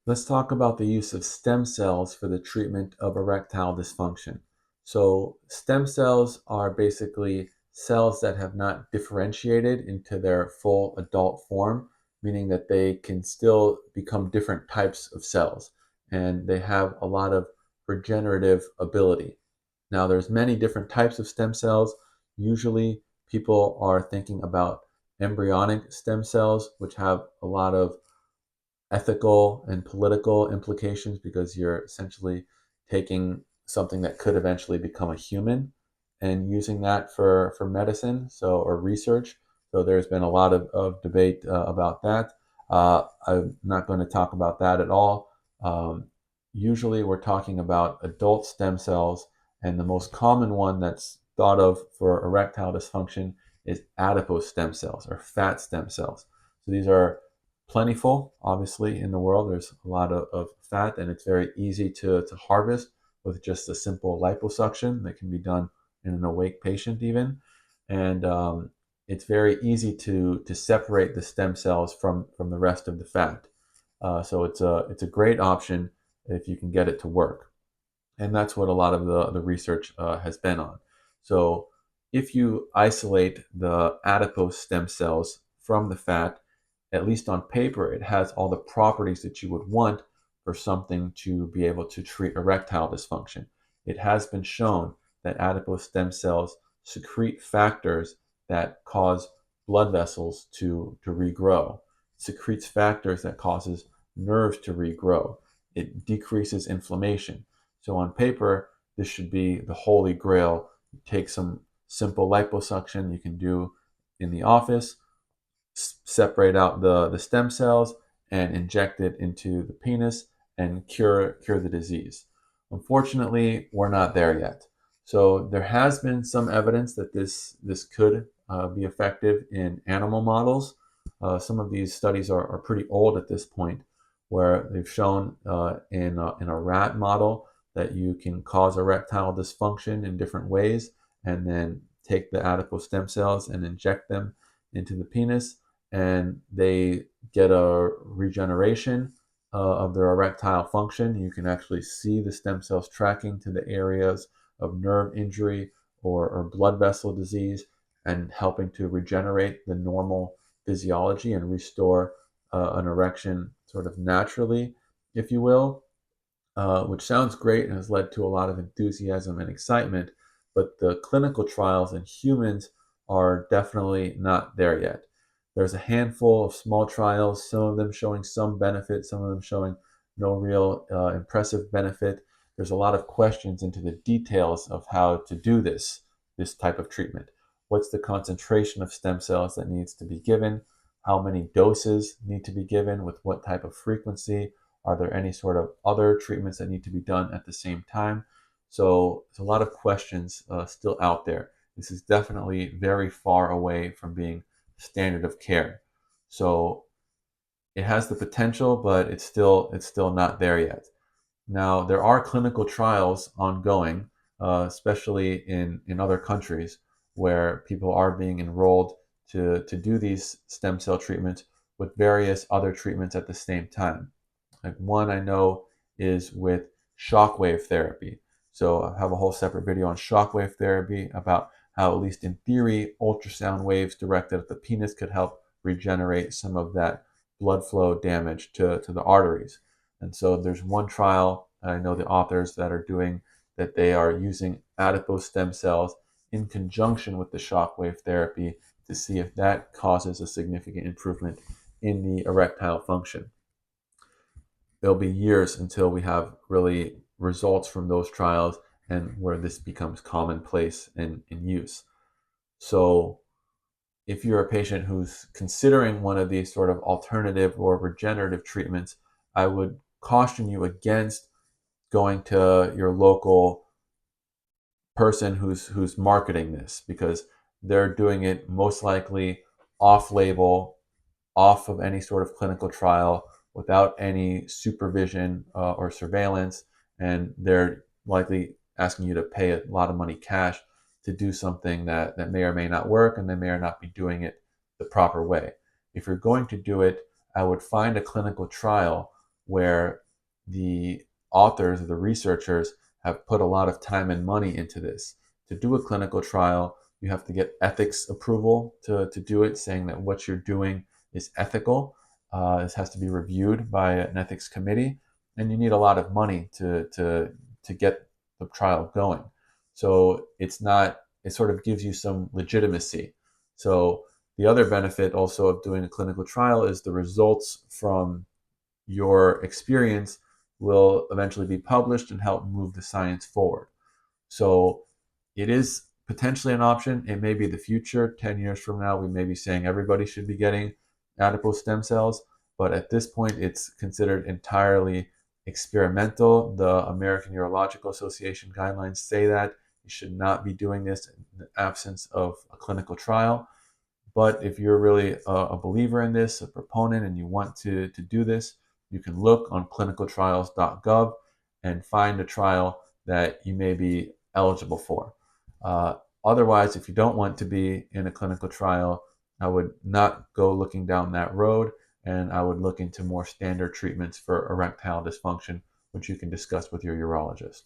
Let's talk about the use of stem cells for the treatment of erectile dysfunction. So, stem cells are basically cells that have not differentiated into their full adult form, meaning that they can still become different types of cells and they have a lot of regenerative ability. Now, there's many different types of stem cells. Usually, people are thinking about embryonic stem cells, which have a lot of ethical and political implications because you're essentially taking something that could eventually become a human and using that for medicine, or research. So there's been a lot of debate about that. I'm not going to talk about that at all. Usually we're talking about adult stem cells, and the most common one that's thought of for erectile dysfunction is adipose stem cells or fat stem cells. So these are plentiful, obviously, in the world. There's a lot of fat, and it's very easy to harvest with just a simple liposuction that can be done in an awake patient, even. And it's very easy to separate the stem cells from the rest of the fat. So it's a great option if you can get it to work. And that's what a lot of the research has been on. So if you isolate the adipose stem cells from the fat, at least on paper, it has all the properties that you would want for something to be able to treat erectile dysfunction. It has been shown that adipose stem cells secrete factors that cause blood vessels to regrow, secretes factors that causes nerves to regrow. It decreases inflammation. So on paper, this should be the holy grail. You take some simple liposuction you can do in the office, separate out the stem cells and inject it into the penis and cure the disease. Unfortunately, we're not there yet. So there has been some evidence that this could be effective in animal models. Some of these studies are pretty old at this point, where they've shown in a rat model that you can cause erectile dysfunction in different ways, and then take the adipose stem cells and inject them into the penis, and they get a regeneration of their erectile function. You can actually see the stem cells tracking to the areas of nerve injury or blood vessel disease, and helping to regenerate the normal physiology and restore an erection sort of naturally, if you will, which sounds great and has led to a lot of enthusiasm and excitement. But the clinical trials in humans are definitely not there yet. There's a handful of small trials, some of them showing some benefit, some of them showing no real impressive benefit. There's a lot of questions into the details of how to do this type of treatment. What's the concentration of stem cells that needs to be given? How many doses need to be given? With what type of frequency? Are there any sort of other treatments that need to be done at the same time? So there's a lot of questions still out there. This is definitely very far away from being standard of care. So it has the potential, but it's still not there yet. Now, there are clinical trials ongoing, especially in other countries, where people are being enrolled to do these stem cell treatments with various other treatments at the same time. Like one I know is with shockwave therapy. So I have a whole separate video on shockwave therapy about how, at least in theory, ultrasound waves directed at the penis could help regenerate some of that blood flow damage to the arteries. And so there's one trial I know the authors that are doing, that they are using adipose stem cells in conjunction with the shockwave therapy to see if that causes a significant improvement in the erectile function. There'll be years until we have really results from those trials and where this becomes commonplace in use. So if you're a patient who's considering one of these sort of alternative or regenerative treatments, I would caution you against going to your local person who's marketing this, because they're doing it most likely off label, off of any sort of clinical trial, without any supervision or surveillance, and they're likely asking you to pay a lot of money cash to do something that may or may not work, and they may or not be doing it the proper way. If you're going to do it, I would find a clinical trial where the authors or the researchers have put a lot of time and money into this. To do a clinical trial, you have to get ethics approval to do it, saying that what you're doing is ethical. This has to be reviewed by an ethics committee, and you need a lot of money to get the trial going. So it's not, it sort of gives you some legitimacy. So the other benefit also of doing a clinical trial is the results from your experience will eventually be published and help move the science forward. So it is potentially an option. It may be the future. 10 years from now, we may be saying everybody should be getting adipose stem cells. But at this point, it's considered entirely experimental. The American Urological Association guidelines say that you should not be doing this in the absence of a clinical trial. But if you're really a believer in this, a proponent, and you want to do this, you can look on clinicaltrials.gov and find a trial that you may be eligible for. Otherwise, if you don't want to be in a clinical trial, I would not go looking down that road, and I would look into more standard treatments for erectile dysfunction, which you can discuss with your urologist.